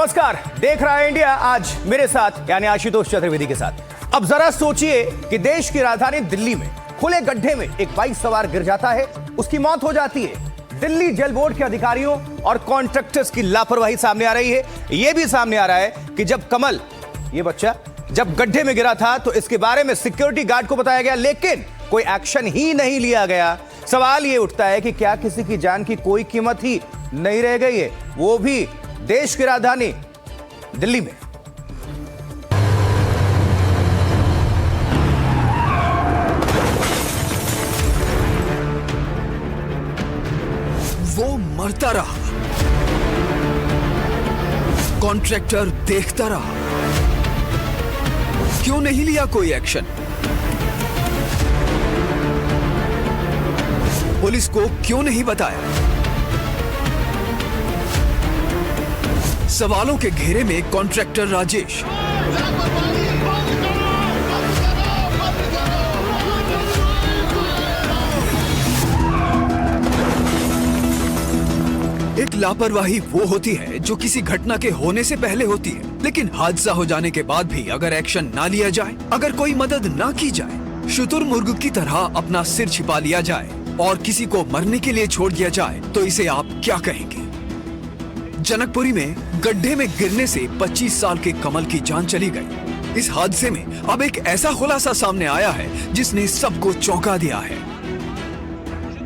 नमस्कार, देख रहा है इंडिया आज मेरे साथ यानी आशुतोष चतुर्वेदी के साथ। अब जरा सोचिए कि देश की राजधानी दिल्ली में खुले गड्ढे में एक बाइक सवार गिर जाता है, उसकी मौत हो जाती है। दिल्ली जल बोर्ड के अधिकारियों और कॉन्ट्रैक्टर्स की लापरवाही सामने आ रही है। यह भी सामने आ रहा है कि जब कमल ये बच्चा जब गड्ढे में गिरा था तो इसके बारे में सिक्योरिटी गार्ड को बताया गया, लेकिन कोई एक्शन ही नहीं लिया गया। सवाल यह उठता है कि क्या किसी की जान की कोई कीमत ही नहीं रह गई है, वो भी देश की राजधानी दिल्ली में। वो मरता रहा, कॉन्ट्रैक्टर देखता रहा। क्यों नहीं लिया कोई एक्शन? पुलिस को क्यों नहीं बताया? सवालों के घेरे में कॉन्ट्रैक्टर राजेश। एक लापरवाही वो होती है जो किसी घटना के होने से पहले होती है, लेकिन हादसा हो जाने के बाद भी अगर एक्शन ना लिया जाए, अगर कोई मदद ना की जाए, शुतुरमुर्ग की तरह अपना सिर छिपा लिया जाए और किसी को मरने के लिए छोड़ दिया जाए, तो इसे आप क्या कहेंगे? जनकपुरी में गड्ढे में गिरने से 25 साल के कमल की जान चली गई। इस हादसे में अब एक ऐसा खुलासा सामने आया है जिसने सबको चौंका दिया है।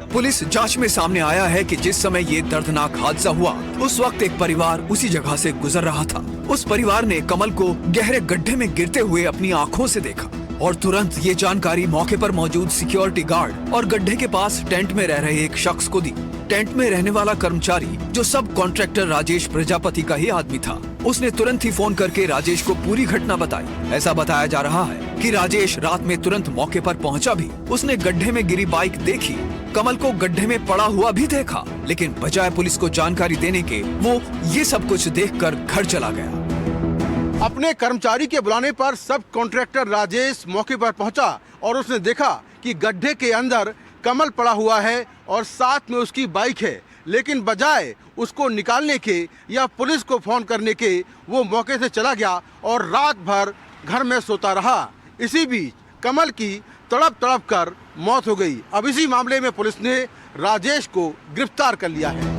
पुलिस जांच में सामने आया है कि जिस समय ये दर्दनाक हादसा हुआ, उस वक्त एक परिवार उसी जगह से गुजर रहा था। उस परिवार ने कमल को गहरे गड्ढे में गिरते हुए अपनी आंखों से देखा और तुरंत ये जानकारी मौके पर मौजूद सिक्योरिटी गार्ड और गड्ढे के पास टेंट में रह रहे एक शख्स को दी। टेंट में रहने वाला कर्मचारी, जो सब कॉन्ट्रैक्टर राजेश प्रजापति का ही आदमी था, उसने तुरंत ही फोन करके राजेश को पूरी घटना बताई। ऐसा बताया जा रहा है कि राजेश रात में तुरंत मौके पर पहुंचा भी। उसने गड्ढे में गिरी बाइक देखी, कमल को गड्ढे में पड़ा हुआ भी देखा, लेकिन बजाय पुलिस को जानकारी देने के वो ये सब कुछ देखकर घर चला गया। अपने कर्मचारी के बुलाने पर सब कॉन्ट्रैक्टर राजेश मौके पर पहुंचा और उसने देखा कि गड्ढे के अंदर कमल पड़ा हुआ है और साथ में उसकी बाइक है, लेकिन बजाय उसको निकालने के या पुलिस को फोन करने के वो मौके से चला गया और रात भर घर में सोता रहा। इसी बीच कमल की तड़प तड़प कर मौत हो गई। अब इसी मामले में पुलिस ने राजेश को गिरफ्तार कर लिया है।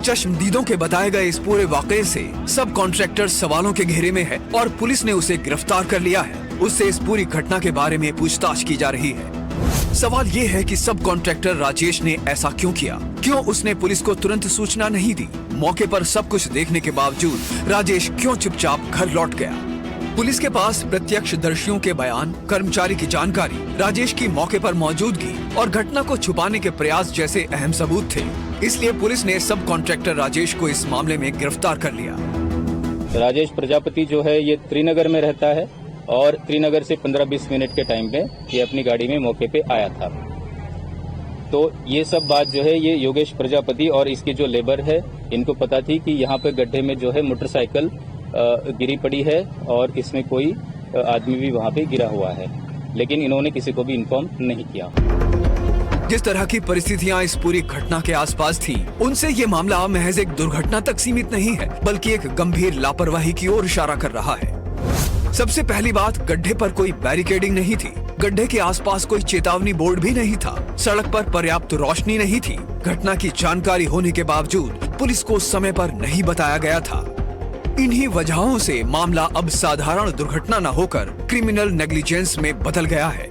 चश्मदीदों के बताए गए इस पूरे वाकये से सब कॉन्ट्रैक्टर सवालों के घेरे में है और पुलिस ने उसे गिरफ्तार कर लिया है। उससे इस पूरी घटना के बारे में पूछताछ की जा रही है। सवाल ये है कि सब कॉन्ट्रैक्टर राजेश ने ऐसा क्यों किया? क्यों उसने पुलिस को तुरंत सूचना नहीं दी? मौके पर सब कुछ देखने के बावजूद राजेश क्यों चुपचाप घर लौट गया? पुलिस के पास प्रत्यक्षदर्शियों के बयान, कर्मचारी की जानकारी, राजेश की मौके पर मौजूदगी और घटना को छुपाने के प्रयास जैसे अहम सबूत थे। इसलिए पुलिस ने सब कॉन्ट्रैक्टर राजेश को इस मामले में गिरफ्तार कर लिया। राजेश प्रजापति जो है ये त्रिनगर में रहता है और त्रिनगर से 15-20 मिनट के टाइम पे ये अपनी गाड़ी में मौके पे आया था। तो ये सब बात जो है ये योगेश प्रजापति और इसके जो लेबर है इनको पता थी कि यहाँ पे गड्ढे में जो है मोटरसाइकिल गिरी पड़ी है और इसमें कोई आदमी भी वहाँ पे गिरा हुआ है, लेकिन इन्होंने किसी को भी इन्फॉर्म नहीं किया। जिस तरह की परिस्थितियां इस पूरी घटना के आसपास थी, उनसे ये मामला महज एक दुर्घटना तक सीमित नहीं है, बल्कि एक गंभीर लापरवाही की ओर इशारा कर रहा है। सबसे पहली बात, गड्ढे पर कोई बैरिकेडिंग नहीं थी। गड्ढे के आसपास कोई चेतावनी बोर्ड भी नहीं था। सड़क पर पर्याप्त रोशनी नहीं थी। घटना की जानकारी होने के बावजूद पुलिस को समय पर नहीं बताया गया था। इन्हीं वजहों से मामला अब साधारण दुर्घटना न होकर क्रिमिनल नेग्लिजेंस में बदल गया है।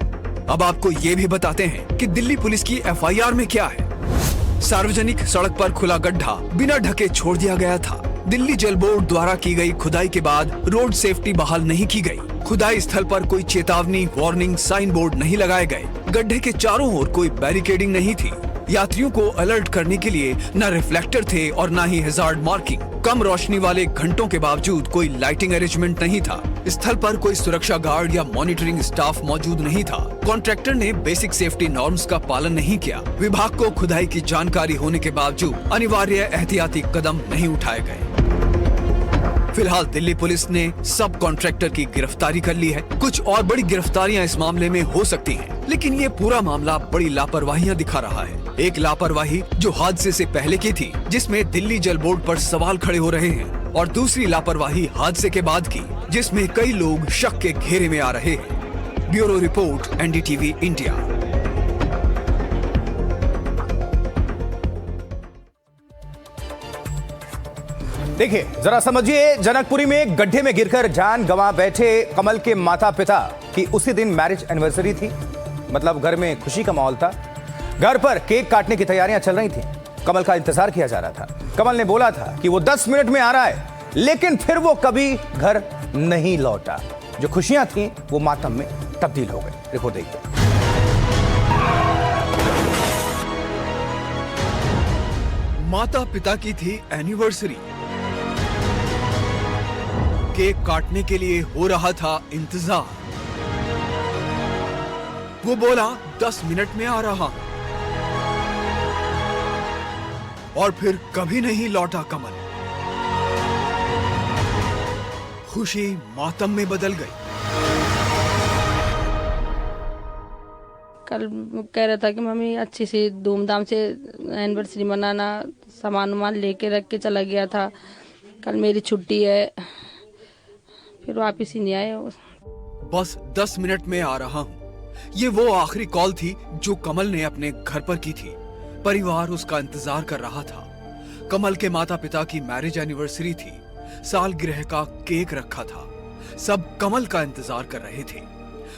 अब आपको ये भी बताते हैं कि दिल्ली पुलिस की एफआईआर में क्या है। सार्वजनिक सड़क पर खुला गड्ढा बिना ढके छोड़ दिया गया था। दिल्ली जल बोर्ड द्वारा की गई खुदाई के बाद रोड सेफ्टी बहाल नहीं की गई। खुदाई स्थल पर कोई चेतावनी, वार्निंग साइन बोर्ड नहीं लगाए गए। गड्ढे के चारों ओर कोई बैरिकेडिंग नहीं थी। यात्रियों को अलर्ट करने के लिए न रिफ्लेक्टर थे और न ही हैजार्ड मार्किंग। कम रोशनी वाले घंटों के बावजूद कोई लाइटिंग अरेंजमेंट नहीं था। स्थल पर कोई सुरक्षा गार्ड या मॉनिटरिंग स्टाफ मौजूद नहीं था। कॉन्ट्रैक्टर ने बेसिक सेफ्टी नॉर्म्स का पालन नहीं किया। विभाग को खुदाई की जानकारी होने के बावजूद अनिवार्य एहतियाती कदम नहीं उठाए गए। फिलहाल दिल्ली पुलिस ने सब कॉन्ट्रैक्टर की गिरफ्तारी कर ली है। कुछ और बड़ी गिरफ्तारियां इस मामले में हो सकती हैं, लेकिन ये पूरा मामला बड़ी लापरवाहियां दिखा रहा है। एक लापरवाही जो हादसे से पहले की थी, जिसमें दिल्ली जल बोर्ड पर सवाल खड़े हो रहे हैं। और दूसरी लापरवाही हादसे के बाद की, जिसमें कई लोग शक के घेरे में आ रहे हैं। Bureau report, NDTV India. देखिए, जरा समझिए, जनकपुरी में एक गड्ढे में गिरकर जान गंवा बैठे कमल के माता पिता की उसी दिन मैरिज एनिवर्सरी थी। मतलब घर में खुशी का माहौल था। घर पर केक काटने की तैयारियां चल रही थी। कमल का इंतजार किया जा रहा था। कमल ने बोला था कि वो 10 मिनट में आ रहा है, लेकिन फिर वो कभी घर नहीं लौटा। जो खुशियां थीं वो मातम में तब्दील हो गई। रिपोर्ट देखिए। माता पिता की थी एनिवर्सरी। केक काटने के लिए हो रहा था इंतजार। वो बोला 10 मिनट में आ रहा हूं, और फिर कभी नहीं लौटा कमल। खुशी मातम में बदल गई। कल कह रहा था कि मम्मी अच्छी सी धूमधाम से एनिवर्सरी मनाना, सामान वामान लेके रख के चला गया था। कल मेरी छुट्टी है, फिर वापिस ही नहीं आए। बस 10 मिनट में आ रहा हूं, ये वो आखिरी कॉल थी जो कमल ने अपने घर पर की थी। परिवार उसका इंतजार कर रहा था। कमल के माता पिता की मैरिज एनिवर्सरी थी। सालगिरह का केक रखा था। सब कमल का इंतजार कर रहे थे।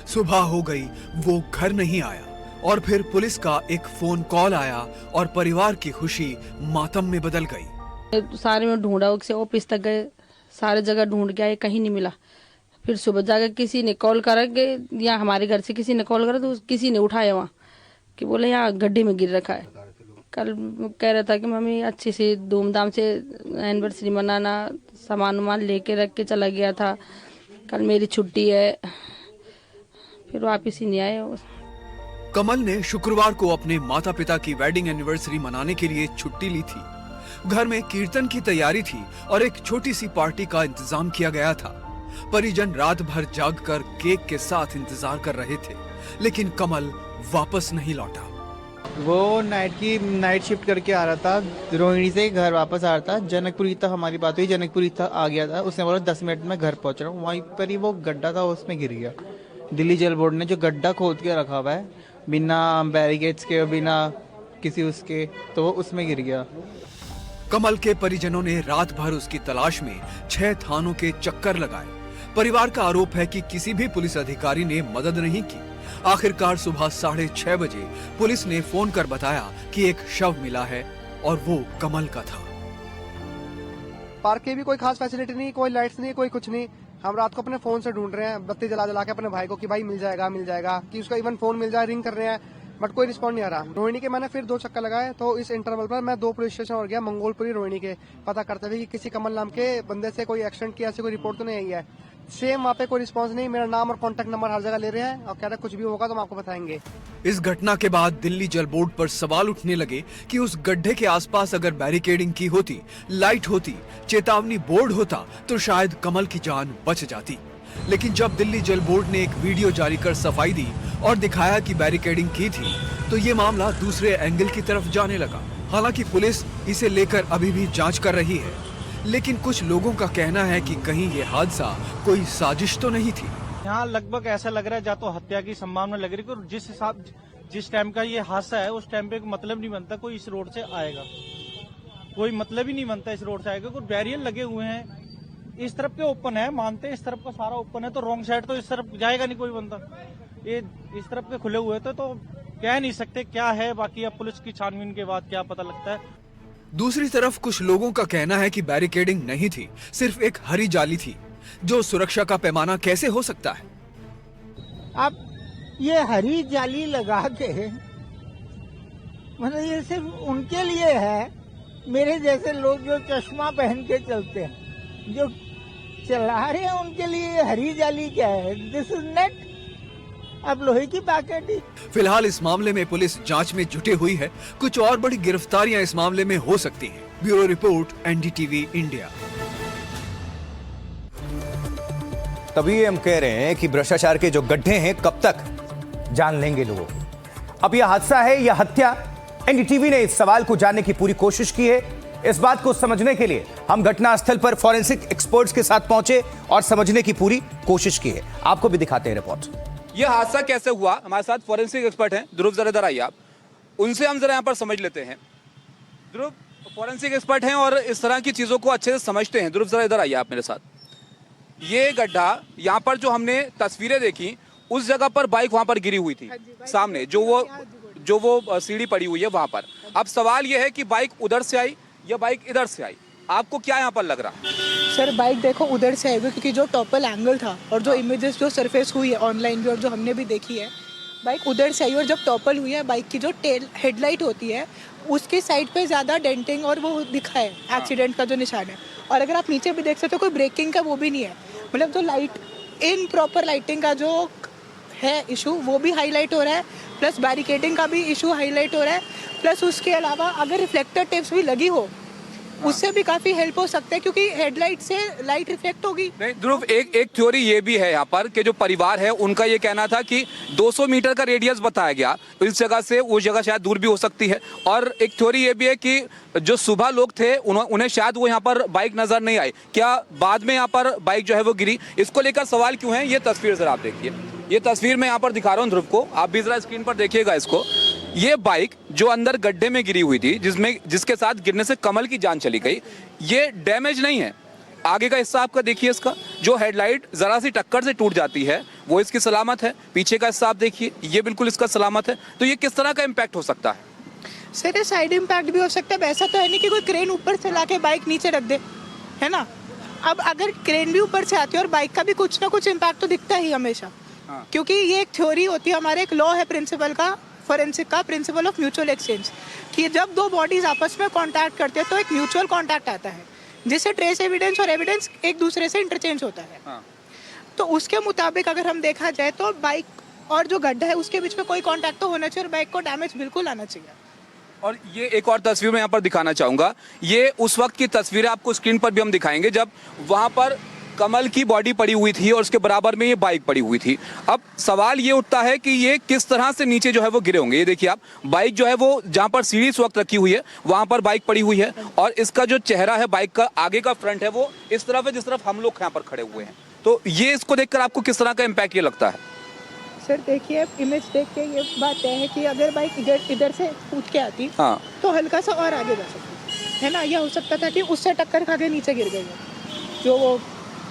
सुबह हो गई, वो घर नहीं आया, और फिर पुलिस का एक फोन कॉल आया और परिवार की खुशी मातम में बदल गई। सारे में ढूंढा, उससे ऑफिस तक गए, सारे जगह ढूंढ के आए, कहीं नहीं मिला। फिर सुबह जाकर किसी ने कॉल करा के, या हमारे घर से किसी ने कॉल करा तो किसी ने उठाया वहाँ कि बोले यहाँ गड्ढे में गिर रखा है। कल कह रहा था कि मम्मी अच्छी सी धूमधाम से एनिवर्सरी मनाना, सामान वामान लेके रख के चला गया था। कल मेरी छुट्टी है, फिर वापिस ही नहीं आए। कमल ने शुक्रवार को अपने माता पिता की वेडिंग एनिवर्सरी मनाने के लिए छुट्टी ली थी। घर में कीर्तन की तैयारी थी और एक छोटी सी पार्टी का इंतजाम किया गया था। परिजन रात भर जागकर केक के साथ इंतजार कर रहे थे, लेकिन कमल वापस नहीं लौटा। वो नाइट शिफ्ट करके आ रहा था, रोहिणी से घर वापस आ रहा था। जनकपुरी तक हमारी बात हुई, जनकपुरी तक आ गया था। उसने बोला 10 मिनट में घर पहुंच रहा हूँ। वहीं पर ही वो गड्ढा था, उसमें गिर गया। दिल्ली जल बोर्ड ने जो गड्ढा खोद के रखा हुआ है बिना बैरिकेड्स के, बिना किसी उसके, तो वो उसमें गिर गया। कमल के परिजनों ने रात भर उसकी तलाश में 6 थानों के चक्कर लगाए। परिवार का आरोप है कि किसी भी पुलिस अधिकारी ने मदद नहीं की। आखिरकार सुबह 6:30 बजे पुलिस ने फोन कर बताया कि एक शव मिला है और वो कमल का था। पार्क की भी कोई खास फैसिलिटी नहीं, कोई लाइट्स नहीं, कोई कुछ नहीं। हम रात को अपने फोन से ढूंढ रहे हैं, बत्ती जला जला के अपने भाई को कि भाई मिल जाएगा, कि उसका इवन फोन मिल जाए, रिंग कर रहे हैं, बट कोई रिस्पॉन्ड नहीं आ रहा। रोहिणी के मैंने फिर 2 चक्कर लगाए, तो इस इंटरवल पर मैं 2 पुलिस स्टेशन और गया, मंगोलपुरी, रोहिणी के, पता करते हुए कि किसी कमल नाम के बंदे से कोई एक्सीडेंट की ऐसी कोई रिपोर्ट तो नहीं आई है। सेम वहाँ पे कोई रिस्पांस नहीं। मेरा नाम और कॉन्टेक्ट नंबर हर जगह ले रहे हैं और कह रहे कुछ भी होगा तो हम आपको बताएंगे। इस घटना के बाद दिल्ली जल बोर्ड पर सवाल उठने लगे कि उस गड्ढे के आसपास अगर बैरिकेडिंग की होती, लाइट होती, चेतावनी बोर्ड होता, तो शायद कमल की जान बच जाती। लेकिन जब दिल्ली जल बोर्ड ने एक वीडियो जारी कर सफाई दी और दिखाया कि बैरिकेडिंग की थी, तो ये मामला दूसरे एंगल की तरफ जाने लगा। हालांकि पुलिस इसे लेकर अभी भी जांच कर रही है, लेकिन कुछ लोगों का कहना है कि कहीं ये हादसा कोई साजिश तो नहीं थी। यहाँ लगभग ऐसा लग रहा है या तो हत्या की संभावना लग रही है। जिस टाइम का ये हादसा है उस टाइम पे मतलब नहीं बनता कोई इस रोड से आएगा, कोई मतलब ही नहीं बनता इस रोड से आएगा। कोई बैरियर लगे हुए हैं, इस तरफ के ओपन है, मानते हैं इस तरफ का सारा ओपन है, तो रॉन्ग साइड तो इस तरफ जाएगा नहीं कोई बंदा। ये इस तरफ के खुले हुए थे, तो कह नहीं सकते क्या है। बाकी अब पुलिस की छानबीन के बाद क्या पता लगता है। दूसरी तरफ कुछ लोगों का कहना है कि बैरिकेडिंग नहीं थी, सिर्फ एक हरी जाली थी। जो सुरक्षा का पैमाना कैसे हो सकता है? अब ये हरी जाली लगा के मतलब ये सिर्फ उनके लिए है, मेरे जैसे लोग जो चश्मा पहन के चलते हैं, जो चला रहे हैं, उनके लिए हरी जाली क्या है? This is net. अब लोहे की पैकेट ही। फिलहाल इस मामले में पुलिस जांच में जुटी हुई है। कुछ और बड़ी गिरफ्तारियां इस मामले में हो सकती हैं। Bureau report, NDTV India. तभी हम कह रहे हैं कि भ्रष्टाचार के जो गड्ढे हैं कब तक जान लेंगे लोगों। अब यह हादसा है या हत्या? एनडीटीवी ने इस सवाल को जानने की पूरी कोशिश की है। इस बात को समझने के लिए हम घटनास्थल पर फॉरेंसिक एक्सपर्ट्स के साथ पहुंचे और समझने की पूरी कोशिश की है। आपको भी दिखाते हैं रिपोर्ट। यह हादसा कैसे हुआ, हमारे साथ फॉरेंसिक एक्सपर्ट हैं ध्रुव, जरा इधर आइए आप, उनसे हम जरा यहाँ पर समझ लेते हैं। ध्रुव फॉरेंसिक एक्सपर्ट हैं और इस तरह की चीज़ों को अच्छे से समझते हैं। ध्रुव जरा इधर आइए आप मेरे साथ। ये गड्ढा यहाँ पर जो हमने तस्वीरें देखी, उस जगह पर बाइक वहाँ पर गिरी हुई थी सामने, जो वो सीढ़ी पड़ी हुई है वहाँ पर। अब सवाल ये है कि बाइक उधर से आई या बाइक इधर से आई, आपको क्या यहाँ पर लग रहा? सर बाइक देखो उधर से आई हुई, क्योंकि जो टॉपल एंगल था और जो इमेजेस जो सरफेस हुई है ऑनलाइन भी और जो हमने भी देखी है, बाइक उधर से आई। और जब टॉपल हुई है, बाइक की जो टेल हेडलाइट होती है उसकी साइड पे ज़्यादा डेंटिंग और वो दिखा है एक्सीडेंट का जो निशान है। और अगर आप नीचे भी देख सकते हो, कोई ब्रेकिंग का वो भी नहीं है, मतलब जो लाइट इन प्रॉपर लाइटिंग का जो है इशू वो भी हाईलाइट हो रहा है, प्लस बैरिकेडिंग का भी इशू हाईलाइट हो रहा है, प्लस उसके अलावा अगर रिफ्लेक्टर टेप्स भी लगी हो उससे भी काफी हेल्प हो सकता है, क्योंकि हेडलाइट से लाइट रिफ्लेक्ट होगी। नहीं ध्रुव, एक थ्योरी ये भी है यहाँ पर कि जो परिवार है उनका ये कहना था कि 200 मीटर का रेडियस बताया गया, इस जगह से उस जगह शायद दूर भी हो सकती है। और एक थ्योरी ये भी है कि जो सुबह लोग थे उन्हें शायद वो यहाँ पर बाइक नजर नहीं आई, क्या बाद में यहाँ पर बाइक जो है वो गिरी। इसको लेकर सवाल क्यों है, ये तस्वीर जरा आप देखिए। ये तस्वीर मैं यहाँ पर दिखा रहा हूँ ध्रुव को, आप भी जरा स्क्रीन पर देखिएगा इसको। ये बाइक जो अंदर गड्ढे में गिरी हुई थी, जिसके साथ गिरने से कमल की जान चली गई, ये डैमेज नहीं है। आगे का हिस्सा आपका देखिए, इसका जो हेडलाइट जरा सी टक्कर से टूट जाती है वो इसकी सलामत है। पीछे का हिस्सा आप देखिए, ये बिल्कुल इसका सलामत है। तो ये किस तरह का इम्पैक्ट हो सकता है? सर ये साइड इम्पैक्ट भी हो सकता है, ऐसा तो है नहीं कि कोई क्रेन ऊपर से लाके बाइक नीचे रख दे, है ना। अब अगर क्रेन भी ऊपर से आती है और बाइक का भी कुछ ना कुछ इम्पैक्ट तो दिखता ही हमेशा, क्योंकि ये एक थ्योरी होती है, हमारे एक लॉ है प्रिंसिपल का, फॉरेंसिक का, प्रिंसिपल ऑफ म्यूचुअल एक्सचेंज, कि जब दो बॉडीज आपस में कांटेक्ट करते हैं तो एक म्यूचुअल कांटेक्ट आता है, जिससे ट्रेस एविडेंस और एविडेंस एक दूसरे से इंटरचेंज होता है। तो उसके मुताबिक अगर हम देखा जाए तो बाइक और जो गड्ढा है उसके बीच में कोई कांटेक्ट तो होना चाहिए और बाइक को डैमेज बिल्कुल आना चाहिए। और ये एक और तस्वीर मैं यहाँ पर दिखाना चाहूँगा, ये उस वक्त की तस्वीर आपको स्क्रीन पर भी हम दिखाएंगे जब वहाँ पर कमल की बॉडी पड़ी हुई थी और उसके बराबर में ये बाइक पड़ी हुई थी। अब सवाल ये उठता है कि ये किस तरह से नीचे जो है वो गिरे होंगे। ये देखिए आप, बाइक जो है वो जहाँ पर सीढ़ी इस वक्त रखी हुई है वहाँ पर बाइक पड़ी हुई है और इसका जो चेहरा है बाइक का, आगे का फ्रंट है वो इस तरफ है जिस तरफ हम लोग यहाँ पर खड़े हुए हैं। तो ये इसको देखकर आपको किस तरह का इम्पैक्ट ये लगता है? सर देखिए, इमेज देख के ये बात तय है कि अगर बाइक इधर से कूद के आती तो हल्का सा और आगे जा सकती है ना। यह हो सकता था कि उससे टक्कर खा के नीचे गिर गई जो वो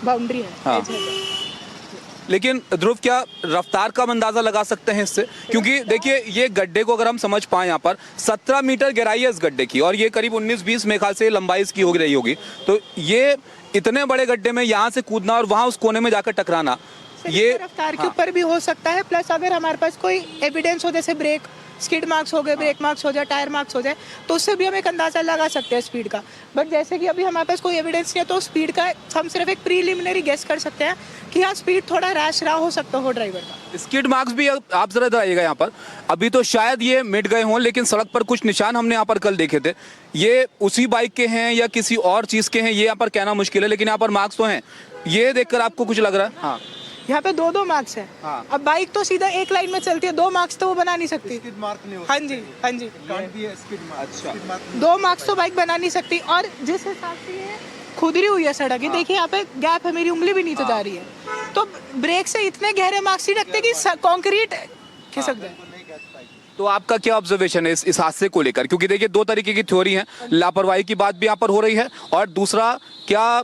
बाउंड्री है। लेकिन ध्रुव, क्या रफ्तार का अंदाजा लगा सकते हैं इससे? क्योंकि देखिए ये गड्ढे को अगर हम समझ पाए, यहाँ पर 17 मीटर गहराई है इस गड्ढे की और ये करीब 19-20 मेरे ख्याल से लंबाई इसकी हो रही होगी। तो ये इतने बड़े गड्ढे में यहाँ से कूदना और वहाँ उस कोने में जाकर टकराना, ये रफ्तार के ऊपर भी हो सकता है। प्लस अगर हमारे पास कोई एविडेंस हो, जैसे ब्रेक स्किड मार्क्स हो गए, ब्रेक मार्क्स हो जाए, टायर मार्क्स हो जाए, तो उससे भी हम एक अंदाजा लगा सकते हैं स्पीड का। बट जैसे कि अभी हमारे पास कोई एविडेंस नहीं है तो स्पीड का हम सिर्फ एक प्रीलिमिनरी गेस कर सकते हैं कि हाँ स्पीड थोड़ा रैश रहा हो सकता हो ड्राइवर का। स्किड मार्क्स भी आप जरा इधर आइएगा यहाँ पर, अभी तो शायद ये मिट गए हों लेकिन सड़क पर कुछ निशान हमने यहाँ पर कल देखे थे। ये उसी बाइक के हैं या किसी और चीज़ के हैं ये यहाँ पर कहना मुश्किल है, लेकिन यहाँ पर मार्क्स तो हैं। ये देखकर आपको कुछ लग रहा है? हाँ, यहाँ पे दो मार्क्स है। अब बाइक तो सीधा एक लाइन में चलती है, 2 मार्क्स तो वो बना नहीं सकती। हाँ जी, हाँ जी, अच्छा, 2 मार्क्स तो बाइक बना नहीं सकती। और जिस हिसाब से ये खुदरी हुई है सड़क, देखिए यहाँ पे गैप है, मेरी उंगली भी नीचे जा रही है, तो ब्रेक से इतने गहरे मार्क्स ही रखते कि कंक्रीट खिसक जाए। तो आपका क्या ऑब्जर्वेशन है इस हादसे को लेकर? क्योंकि देखिए 2 तरीके की थ्योरी है, लापरवाही की बात भी यहाँ पर हो रही है और दूसरा क्या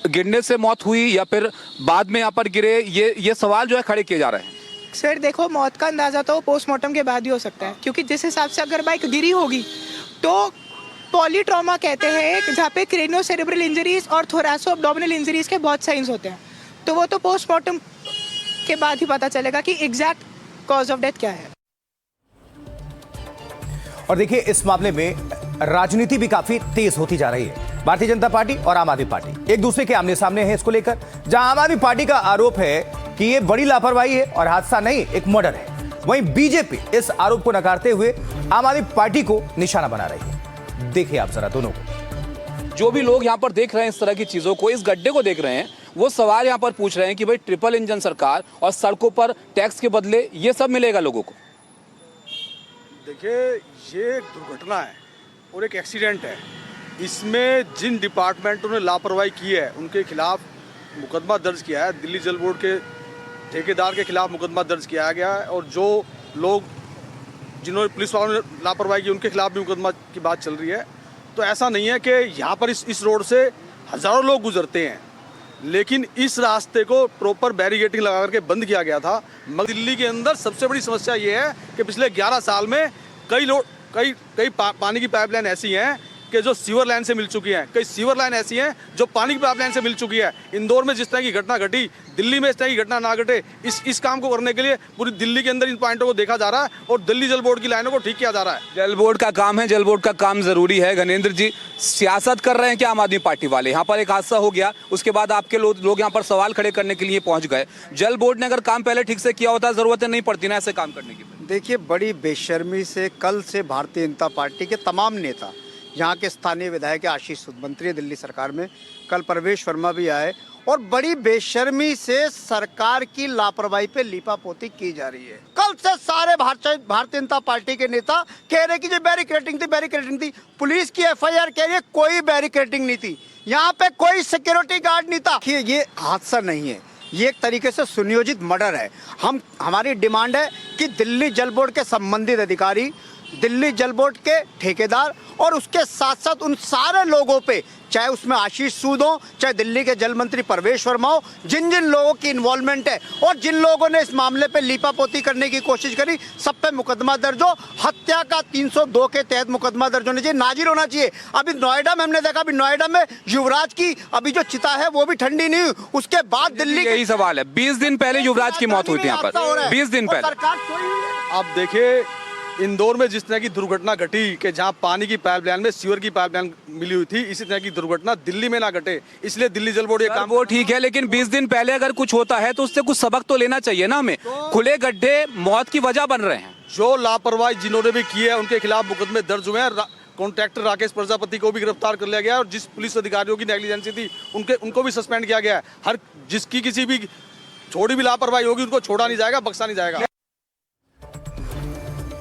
गिरने से मौत हुई या फिर बाद में यहाँ पर गिरे, ये सवाल जो है खड़े किए जा रहे हैं। सर देखो, मौत का अंदाजा तो पोस्टमार्टम के बाद ही हो सकता है, क्योंकि जिस हिसाब से अगर बाइक गिरी होगी तो पॉलीट्रॉमा कहते हैं जहाँ पे क्रेनियोसेरेब्रल इंजरीज और थोरैको एब्डोमिनल इंजरीज के बहुत साइंस होते हैं, तो वो तो पोस्टमार्टम के बाद ही पता चलेगा कि एग्जैक्ट कॉज ऑफ डेथ क्या है। और देखिए इस मामले में राजनीति भी काफी तेज होती जा रही है। भारतीय जनता पार्टी और आम आदमी पार्टी एक दूसरे के आमने सामने है इसको लेकर, जहां आम आदमी पार्टी का आरोप है कि ये बड़ी लापरवाही है और हादसा नहीं एक मर्डर है, वहीं बीजेपी इस आरोप को नकारते हुए आम आदमी पार्टी को निशाना बना रही है। देखिए आप जरा दोनों को। जो भी लोग यहाँ पर देख रहे हैं इस तरह की चीजों को, इस गड्ढे को देख रहे हैं, वो सवाल यहाँ पर पूछ रहे हैं कि भाई ट्रिपल इंजन सरकार और सड़कों पर टैक्स के बदले ये सब मिलेगा लोगों को। देखिए ये एक दुर्घटना है और एक एक्सीडेंट है इसमें जिन डिपार्टमेंटों ने लापरवाही की है उनके खिलाफ मुकदमा दर्ज किया है। दिल्ली जल बोर्ड के ठेकेदार के खिलाफ मुकदमा दर्ज किया गया है और जो लोग जिन्होंने पुलिस वालों ने लापरवाही की उनके खिलाफ भी मुकदमा की बात चल रही है। तो ऐसा नहीं है कि यहाँ पर इस रोड से हज़ारों लोग गुजरते हैं, लेकिन इस रास्ते को प्रॉपर बैरिकेडिंग लगा करके बंद किया गया था। मगर दिल्ली के अंदर सबसे बड़ी समस्या ये है कि पिछले 11 साल में कई पानी की पाइपलाइन ऐसी हैं कि जो सीवर लाइन से मिल चुकी हैं, कई सीवर लाइन ऐसी हैं जो पानी की पाइपलाइन से मिल चुकी है। इंदौर में जिस तरह की घटना घटी, दिल्ली में इस तरह की घटना ना घटे, इस काम को करने के लिए पूरी दिल्ली के अंदर इन पॉइंटों को देखा जा रहा है और दिल्ली जल बोर्ड की लाइनों को ठीक किया जा रहा है। जल बोर्ड का काम है, जल बोर्ड का काम जरूरी है। गणेंद्र जी, सियासत कर रहे हैं क्या आम आदमी पार्टी वाले? यहाँ पर एक हादसा हो गया, उसके बाद आपके लोग यहाँ पर सवाल खड़े करने के लिए पहुंच गए। जल बोर्ड ने अगर काम पहले ठीक से किया होता, जरूरत नहीं पड़ती ना ऐसे काम करने की। देखिए, बड़ी बेशर्मी से कल से भारतीय जनता पार्टी के तमाम नेता, यहाँ के स्थानीय विधायक आशीष सूद मंत्री दिल्ली सरकार में, कल प्रवेश वर्मा भी आए और बड़ी बेशर्मी से सरकार की लापरवाही पे लीपापोती की जा रही है। कल से सारे भारतीय जनता पार्टी के नेता कह रहे कि जो बैरिकेडिंग थी। पुलिस की FIR कह रही है कोई बैरिकेडिंग नहीं थी, यहाँ पे कोई सिक्योरिटी गार्ड नहीं था। ये हादसा नहीं है, ये एक तरीके से सुनियोजित मर्डर है। हमारी डिमांड है कि दिल्ली जल बोर्ड के संबंधित अधिकारी, दिल्ली जल बोर्ड के ठेकेदार और उसके साथ साथ उन सारे लोगों पे, चाहे उसमें आशीष सूद हो, चाहे दिल्ली के जल मंत्री प्रवेश वर्मा हो, जिन जिन लोगों की इन्वॉल्वमेंट है और जिन लोगों ने इस मामले पे लीपापोती करने की कोशिश करी, सब पे मुकदमा दर्ज हो। हत्या का 302 के तहत मुकदमा दर्ज होना चाहिए, नाजिर होना चाहिए। अभी नोएडा में हमने देखा, अभी नोएडा में युवराज की अभी जो चिता है वो भी ठंडी नहीं हुई। उसके बाद दिल्ली, यही सवाल है, 20 दिन पहले युवराज की मौत हुई थी यहाँ पर, 20 दिन पहले। आप देखिए, इंदौर में जिस तरह की दुर्घटना घटी कि जहां पानी की पाइपलाइन में सीवर की पाइपलाइन मिली हुई थी, इसी तरह की दुर्घटना दिल्ली में ना घटे, इसलिए दिल्ली जल बोर्ड ये काम। वो ठीक है, लेकिन 20 दिन पहले अगर कुछ होता है तो उससे कुछ सबक तो लेना चाहिए ना हमें। खुले गड्ढे मौत की वजह बन रहे हैं। जो लापरवाही जिन्होंने भी की है उनके खिलाफ मुकदमे दर्ज हुए हैं। कॉन्ट्रैक्टर राकेश प्रजापति को भी गिरफ्तार कर लिया गया और जिस पुलिस अधिकारियों की नेग्लिजेंसी थी उनको भी सस्पेंड किया गया है। हर जिसकी किसी भी छोटी भी लापरवाही होगी उनको छोड़ा नहीं जाएगा, बख्शा नहीं जाएगा।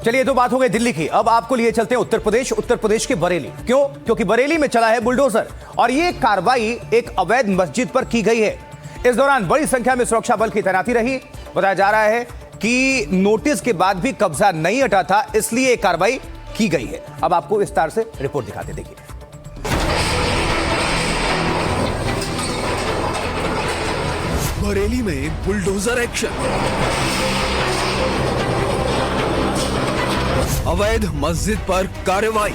चलिए, तो बात हो गई दिल्ली की। अब आपको लिए चलते हैं उत्तर प्रदेश के बरेली। क्यों? क्योंकि बरेली में चला है बुलडोजर और ये कार्रवाई एक अवैध मस्जिद पर की गई है। इस दौरान बड़ी संख्या में सुरक्षा बल की तैनाती रही। बताया जा रहा है कि नोटिस के बाद भी कब्जा नहीं हटा था, इसलिए कार्रवाई की गई है। अब आपको विस्तार से रिपोर्ट दिखाते, देखिए। बरेली में बुलडोजर एक्शन। अवैध मस्जिद पर कार्रवाई।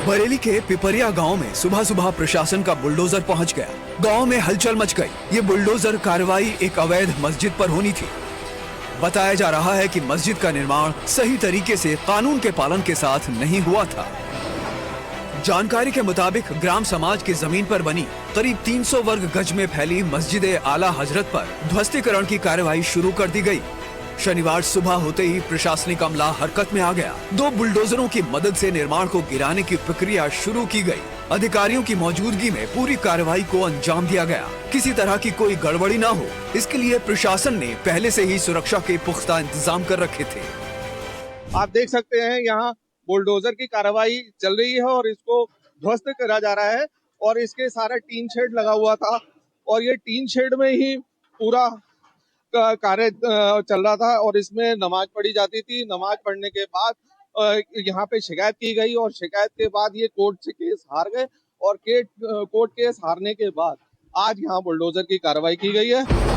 बरेली के पिपरिया गांव में सुबह प्रशासन का बुलडोजर पहुंच गया। गांव में हलचल मच गई। ये बुलडोजर कार्रवाई एक अवैध मस्जिद पर होनी थी। बताया जा रहा है कि मस्जिद का निर्माण सही तरीके से कानून के पालन के साथ नहीं हुआ था। जानकारी के मुताबिक ग्राम समाज की जमीन पर बनी करीब 300 वर्ग गज में फैली मस्जिद आला हजरत पर ध्वस्तीकरण की कार्रवाई शुरू कर दी गई। शनिवार सुबह होते ही प्रशासनिक अमला हरकत में आ गया। 2 बुलडोजरों की मदद से निर्माण को गिराने की प्रक्रिया शुरू की गई। अधिकारियों की मौजूदगी में पूरी कार्रवाई को अंजाम दिया गया। किसी तरह की कोई गड़बड़ी न हो, इसके लिए प्रशासन ने पहले से ही सुरक्षा के पुख्ता इंतजाम कर रखे थे। आप देख सकते हैं यहाँ बुलडोजर की कार्रवाई चल रही है और इसको ध्वस्त करा जा रहा है और इसके सारा टीन शेड लगा हुआ था और ये टीन शेड में ही पूरा कार्य चल रहा था और इसमें नमाज पढ़ी जाती थी। नमाज पढ़ने के बाद यहाँ पे शिकायत की गई और शिकायत के बाद ये कोर्ट से केस हार गए और कोर्ट केस हारने के बाद आज यहाँ बुलडोजर की कार्रवाई की गई है।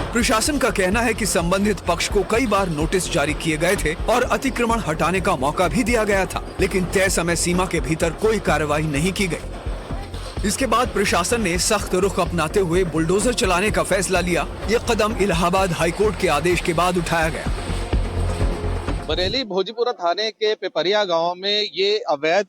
प्रशासन का कहना है कि संबंधित पक्ष को कई बार नोटिस जारी किए गए थे और अतिक्रमण हटाने का मौका भी दिया गया था, लेकिन तय समय सीमा के भीतर कोई कार्रवाई नहीं की गई। इसके बाद प्रशासन ने सख्त रुख अपनाते हुए बुलडोजर चलाने का फैसला लिया। ये कदम इलाहाबाद हाईकोर्ट के आदेश के बाद उठाया गया। बरेली भोजीपुरा थाने के पिपरिया गांव में ये अवैध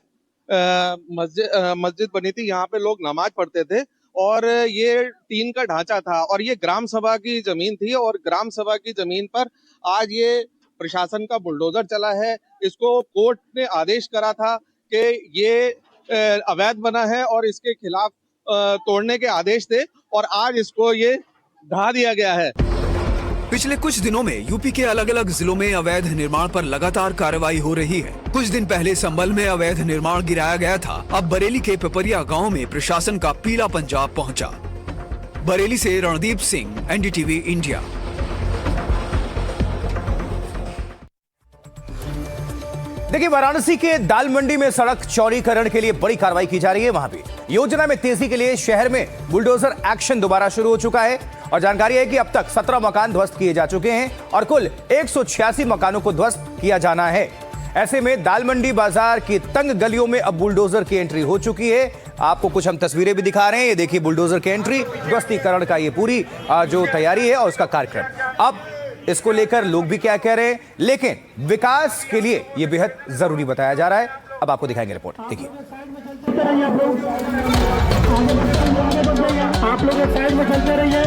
मस्जिद बनी थी। यहाँ पे लोग नमाज पढ़ते थे और ये टीन का ढांचा था और ये ग्राम सभा की जमीन थी और ग्राम सभा की जमीन पर आज ये प्रशासन का बुलडोजर चला है। इसको कोर्ट ने आदेश करा था कि ये अवैध बना है और इसके खिलाफ तोड़ने के आदेश थे और आज इसको ये ढा दिया गया है। पिछले कुछ दिनों में यूपी के अलग अलग जिलों में अवैध निर्माण पर लगातार कार्रवाई हो रही है। कुछ दिन पहले संभल में अवैध निर्माण गिराया गया था। अब बरेली के पिपरिया गांव में प्रशासन का पीला पंजाब पहुंचा। बरेली से रणदीप सिंह, एनडीटीवी इंडिया। देखिए, वाराणसी के दाल मंडी में सड़क चौड़ीकरण के लिए बड़ी कार्रवाई की जा रही है। वहां भी योजना में तेजी के लिए शहर में बुलडोजर एक्शन दोबारा शुरू हो चुका है और जानकारी है कि अब तक 17 मकान ध्वस्त किए जा चुके हैं और कुल 186 मकानों को ध्वस्त किया जाना है। ऐसे में दाल मंडी बाजार की तंग गलियों में अब बुलडोजर की एंट्री हो चुकी है। आपको कुछ हम तस्वीरें भी दिखा रहे हैं। ये देखिए बुलडोजर की एंट्री, ध्वस्तीकरण का ये पूरी जो तैयारी है और उसका कार्यक्रम। अब इसको लेकर लोग भी क्या कह रहे हैं, लेकिन विकास के लिए यह बेहद जरूरी बताया जा रहा है। अब आपको दिखाएंगे रिपोर्ट, देखिए। आप लोग साइड में चलते रहिए।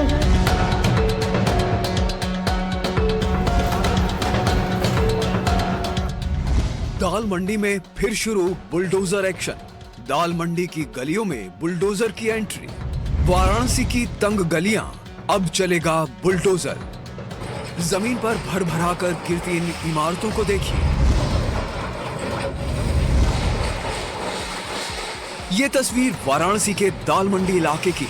दाल मंडी में फिर शुरू बुलडोजर एक्शन। दाल मंडी की गलियों में बुलडोजर की एंट्री। वाराणसी की तंग गलियां, अब चलेगा बुलडोजर। जमीन पर भर भरा कर गिरती इन इमारतों को देखिए। ये तस्वीर वाराणसी के दाल मंडी इलाके की।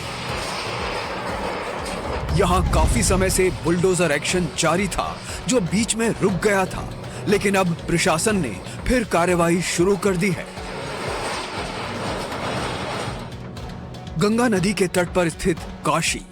यहां काफी समय से बुलडोजर एक्शन जारी था, जो बीच में रुक गया था, लेकिन अब प्रशासन ने फिर कार्रवाई शुरू कर दी है। गंगा नदी के तट पर स्थित काशी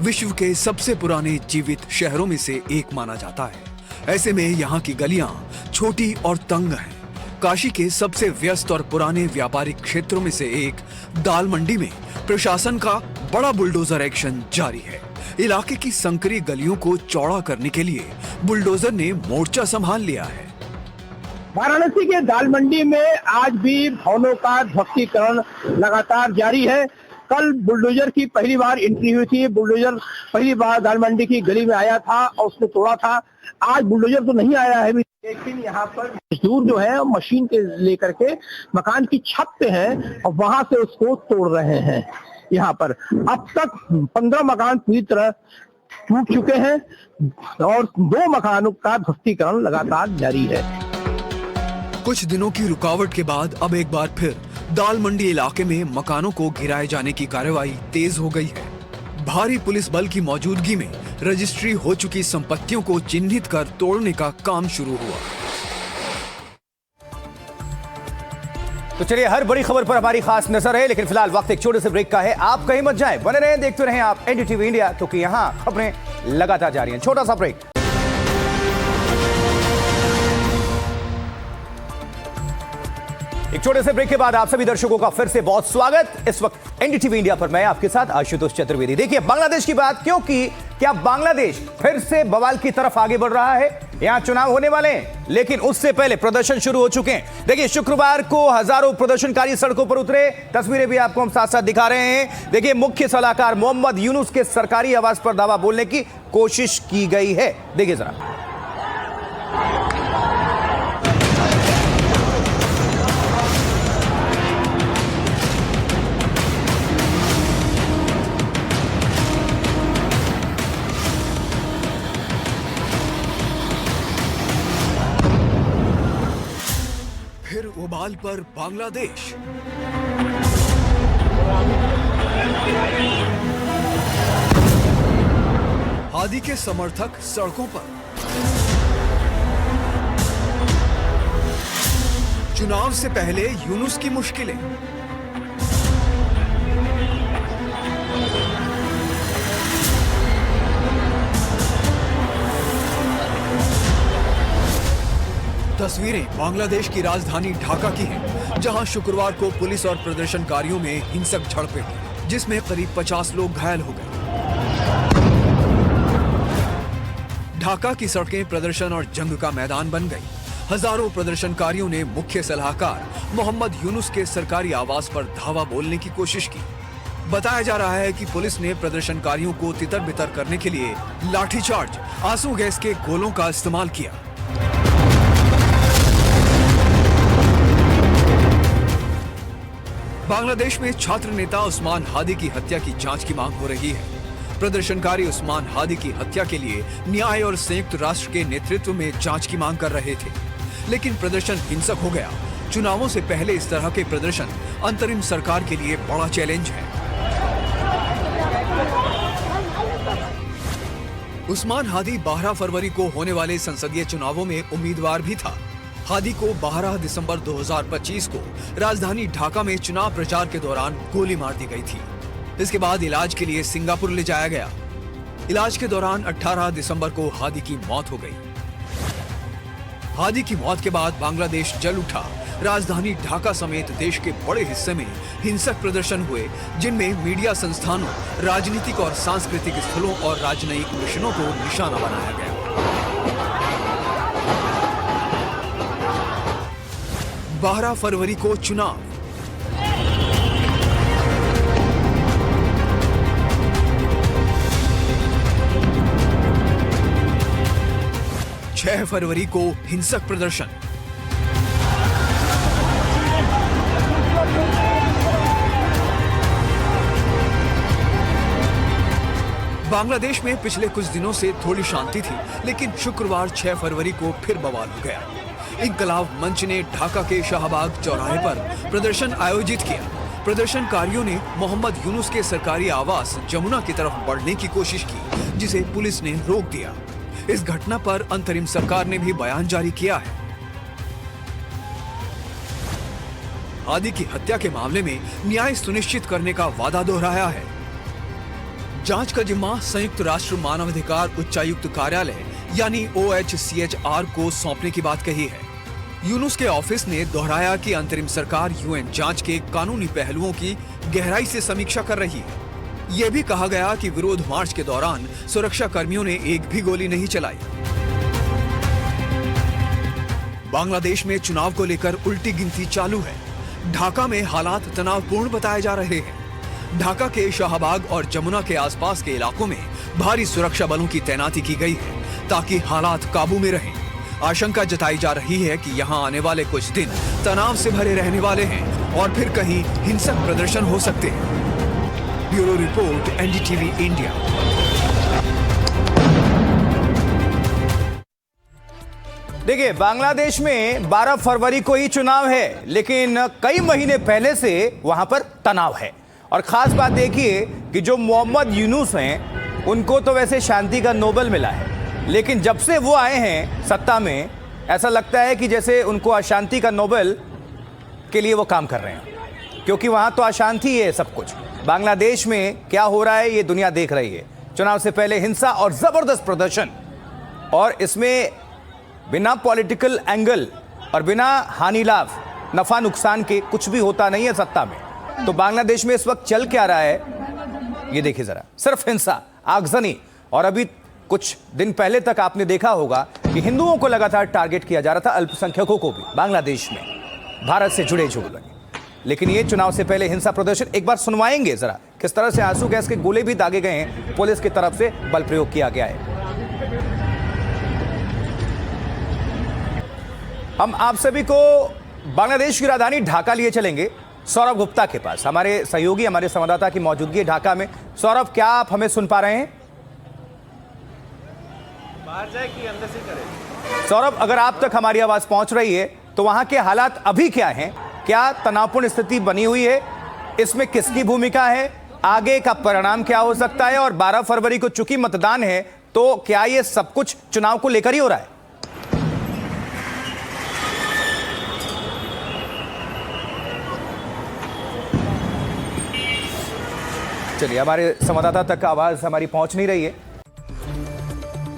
विश्व के सबसे पुराने जीवित शहरों में से एक माना जाता है। ऐसे में यहाँ की गलियां छोटी और तंग हैं। काशी के सबसे व्यस्त और पुराने व्यापारिक क्षेत्रों में से एक दाल मंडी में प्रशासन का बड़ा बुलडोजर एक्शन जारी है। इलाके की संकरी गलियों को चौड़ा करने के लिए बुलडोजर ने मोर्चा संभाल लिया है। वाराणसी के दाल मंडी में आज भी भवनों का ध्वस्तीकरण लगातार जारी है। कल बुलडोजर की पहली बार एंट्री हुई थी। बुलडोजर पहली बार दाल मंडी की गली में आया था और उसने तोड़ा था। आज बुलडोजर तो नहीं आया है, लेकिन यहाँ पर मजदूर जो है मशीन के लेकर के मकान की छत पे हैं और वहां से उसको तोड़ रहे हैं। यहाँ पर अब तक 15 मकान पूरी तरह टूट चुके हैं और 2 मकानों का ध्वस्तीकरण लगातार जारी है। कुछ दिनों की रुकावट के बाद अब एक बार फिर दाल मंडी इलाके में मकानों को गिराए जाने की कार्रवाई तेज हो गई है। भारी पुलिस बल की मौजूदगी में रजिस्ट्री हो चुकी संपत्तियों को चिन्हित कर तोड़ने का काम शुरू हुआ। तो चलिए, हर बड़ी खबर पर हमारी खास नजर है, लेकिन फिलहाल वक्त एक छोटे से ब्रेक का है। आप कहीं मत जाएं, बने रहें, देखते रहें आप एनडीटीवी इंडिया, क्योंकि यहाँ खबरें लगातार जारी हैं। छोटा सा ब्रेक। एक छोटे से ब्रेक के बाद आप सभी दर्शकों का फिर से बहुत स्वागत। इस वक्त एनडीटीवी इंडिया पर मैं आपके साथ आशुतोष चतुर्वेदी। देखिए, बांग्लादेश की बात क्यों की, क्या बांग्लादेश फिर से बवाल की तरफ आगे बढ़ रहा है? यहां चुनाव होने वाले हैं, लेकिन उससे पहले प्रदर्शन शुरू हो चुके हैं। देखिए, शुक्रवार को हजारों प्रदर्शनकारी सड़कों पर उतरे। तस्वीरें भी आपको हम साथ साथ दिखा रहे हैं। देखिए, मुख्य सलाहकार मोहम्मद यूनुस के सरकारी आवास पर दावा बोलने की कोशिश की गई है। देखिए जरा। फिर उबाल पर बांग्लादेश। हादी के समर्थक सड़कों पर। चुनाव से पहले यूनुस की मुश्किलें। तस्वीरें बांग्लादेश की राजधानी ढाका की हैं, जहां शुक्रवार को पुलिस और प्रदर्शनकारियों में हिंसक झड़पें हुई, जिसमें करीब 50 लोग घायल हो गए। ढाका की सड़कें प्रदर्शन और जंग का मैदान बन गई। हजारों प्रदर्शनकारियों ने मुख्य सलाहकार मोहम्मद यूनुस के सरकारी आवास पर धावा बोलने की कोशिश की। बताया जा रहा है कि पुलिस ने प्रदर्शनकारियों को तितर बितर करने के लिए लाठीचार्ज, आंसू गैस के गोलों का इस्तेमाल किया। बांग्लादेश में छात्र नेता उस्मान हादी की हत्या की जांच की मांग हो रही है। प्रदर्शनकारी उस्मान हादी की हत्या के लिए न्याय और संयुक्त राष्ट्र के नेतृत्व में जांच की मांग कर रहे थे, लेकिन प्रदर्शन हिंसक हो गया। चुनावों से पहले इस तरह के प्रदर्शन अंतरिम सरकार के लिए बड़ा चैलेंज है। उस्मान हादी 12 फरवरी को होने वाले संसदीय चुनावों में उम्मीदवार भी था। हादी को 12 दिसंबर 2025 को राजधानी ढाका में चुनाव प्रचार के दौरान गोली मार दी गई थी। इसके बाद इलाज के लिए सिंगापुर ले जाया गया। इलाज के दौरान 18 दिसंबर को हादी की मौत हो गई। हादी की मौत के बाद बांग्लादेश जल उठा। राजधानी ढाका समेत देश के बड़े हिस्से में हिंसक प्रदर्शन हुए, जिनमें मीडिया संस्थानों, राजनीतिक और सांस्कृतिक स्थलों और राजनयिक मिशनों को निशाना बनाया गया। 12 फरवरी को चुनाव। फरवरी को हिंसक प्रदर्शन। बांग्लादेश में पिछले कुछ दिनों से थोड़ी शांति थी, लेकिन शुक्रवार 6 फरवरी को फिर बवाल हो गया। इनकलाब मंच ने ढाका के शाहबाग चौराहे पर प्रदर्शन आयोजित किया। प्रदर्शनकारियों ने मोहम्मद यूनुस के सरकारी आवास जमुना की तरफ बढ़ने की कोशिश की, जिसे पुलिस ने रोक दिया। इस घटना पर अंतरिम सरकार ने भी बयान जारी किया है। हादी की हत्या के मामले में न्याय सुनिश्चित करने का वादा दोहराया है। जांच का जिम्मा संयुक्त राष्ट्र मानवाधिकार उच्चायुक्त कार्यालय यानी OHCHR को सौंपने की बात कही है। यूनुस के ऑफिस ने दोहराया कि अंतरिम सरकार UN जांच के कानूनी पहलुओं की गहराई से समीक्षा कर रही है। यह भी कहा गया कि विरोध मार्च के दौरान सुरक्षा कर्मियों ने एक भी गोली नहीं चलाई। बांग्लादेश में चुनाव को लेकर उल्टी गिनती चालू है। ढाका में हालात तनावपूर्ण बताए जा रहे हैं। ढाका के शाहबाग और जमुना के आसपास के इलाकों में भारी सुरक्षा बलों की तैनाती की गई है, ताकि हालात काबू में रहें। आशंका जताई जा रही है कि यहां आने वाले कुछ दिन तनाव से भरे रहने वाले हैं और फिर कहीं हिंसक प्रदर्शन हो सकते हैं। Bureau report, NDTV India. देखिए, बांग्लादेश में 12 फरवरी को ही चुनाव है, लेकिन कई महीने पहले से वहां पर तनाव है। और खास बात देखिए कि जो मोहम्मद यूनुस हैं, उनको तो वैसे शांति का नोबेल मिला है, लेकिन जब से वो आए हैं सत्ता में, ऐसा लगता है कि जैसे उनको अशांति का नोबेल के लिए वो काम कर रहे हैं, क्योंकि वहां तो अशांति है सब कुछ। बांग्लादेश में क्या हो रहा है ये दुनिया देख रही है। चुनाव से पहले हिंसा और जबरदस्त प्रदर्शन, और इसमें बिना पॉलिटिकल एंगल और बिना हानि लाभ, नफा नुकसान के कुछ भी होता नहीं है सत्ता में। तो बांग्लादेश में इस वक्त चल क्या रहा है ये देखिए जरा, सिर्फ हिंसा, आगजनी। और अभी कुछ दिन पहले तक आपने देखा होगा कि हिंदुओं को लगातार टारगेट किया जा रहा था, अल्पसंख्यकों को भी बांग्लादेश में, भारत से जुड़े लोग। लेकिन ये चुनाव से पहले हिंसा प्रदर्शन एक बार सुनवाएंगे जरा, किस तरह से आंसू गैस के गोले भी दागे गए हैं, पुलिस की तरफ से बल प्रयोग किया गया है। हम आप सभी को बांग्लादेश की राजधानी ढाका लिए चलेंगे, सौरभ गुप्ता के पास। हमारे सहयोगी, हमारे संवाददाता की मौजूदगी है ढाका में। सौरभ, क्या आप हमें सुन पा रहे हैं? बाहर जाए कि अंदर से करें? सौरभ, अगर आप तक हमारी आवाज पहुंच रही है तो वहां के हालात अभी क्या हैं? क्या तनावपूर्ण स्थिति बनी हुई है? इसमें किसकी भूमिका है? आगे का परिणाम क्या हो सकता है? और 12 फरवरी को चूंकि मतदान है, तो क्या ये सब कुछ चुनाव को लेकर ही हो रहा है? चलिए, हमारे संवाददाता तक आवाज हमारी पहुंच नहीं रही है।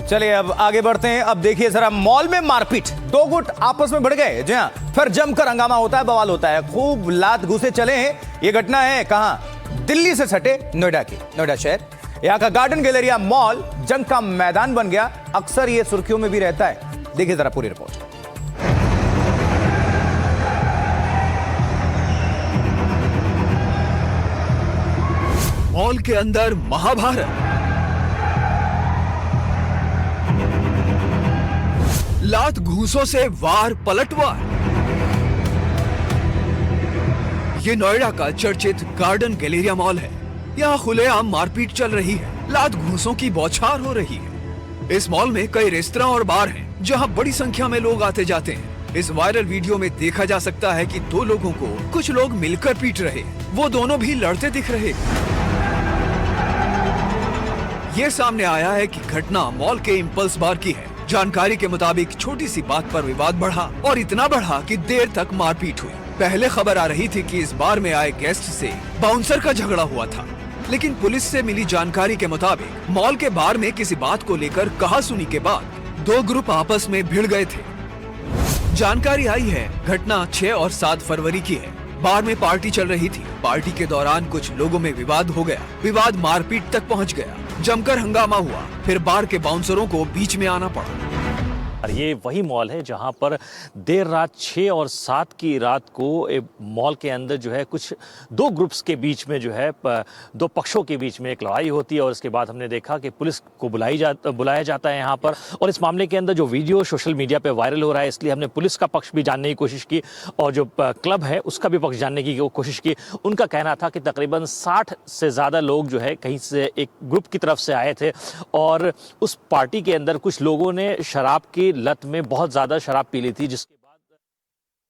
चलिए अब आगे बढ़ते हैं। अब देखिए जरा, मॉल में मारपीट, दो गुट आपस में भिड़ गए। जी हाँ, फिर जमकर हंगामा होता है, बवाल होता है, खूब लात घूसे चले हैं। ये घटना है कहां? दिल्ली से सटे नोएडा की, नोएडा शहर। यहां का गार्डन गैलेरिया मॉल जंग का मैदान बन गया। अक्सर ये सुर्खियों में भी रहता है। देखिए जरा पूरी रिपोर्ट। मॉल के अंदर महाभारत, लात घूसों से वार पलटवार। ये नोएडा का चर्चित गार्डन गैलेरिया मॉल है। यहाँ खुलेआम मारपीट चल रही है। लात घूंसों की बौछार हो रही है। इस मॉल में कई रेस्तरां और बार हैं, जहां बड़ी संख्या में लोग आते जाते हैं। इस वायरल वीडियो में देखा जा सकता है कि दो लोगों को कुछ लोग मिलकर पीट रहे, वो दोनों भी लड़ते दिख रहे। ये सामने आया है कि घटना मॉल के इम्पल्स बार की है। जानकारी के मुताबिक छोटी सी बात पर विवाद बढ़ा और इतना बढ़ा कि देर तक मारपीट हुई। पहले खबर आ रही थी कि इस बार में आए गेस्ट से बाउंसर का झगड़ा हुआ था, लेकिन पुलिस से मिली जानकारी के मुताबिक मॉल के बार में किसी बात को लेकर कहासुनी के बाद दो ग्रुप आपस में भिड़ गए थे। जानकारी आई है घटना 6 और 7 फरवरी की है। बार में पार्टी चल रही थी। पार्टी के दौरान कुछ लोगों में विवाद हो गया। विवाद मारपीट तक पहुंच गया। जमकर हंगामा हुआ, फिर बार के बाउंसरों को बीच में आना पड़ा। ये वही मॉल है जहां पर देर रात 6 और 7 की रात को मॉल के अंदर जो है कुछ दो ग्रुप्स के बीच में जो है दो पक्षों के बीच में एक लड़ाई होती है और इसके बाद हमने देखा कि पुलिस को बुलाया जाता है यहाँ पर। और इस मामले के अंदर जो वीडियो सोशल मीडिया पे वायरल हो रहा है, इसलिए हमने पुलिस का पक्ष भी जानने की कोशिश की और जो क्लब है उसका भी पक्ष जानने की कोशिश की। उनका कहना था कि तकरीबन 60 से ज़्यादा लोग जो है कहीं से एक ग्रुप की तरफ से आए थे और उस पार्टी के अंदर कुछ लोगों ने शराब की लत में बहुत ज़्यादा शराब पी ली थी, जिसके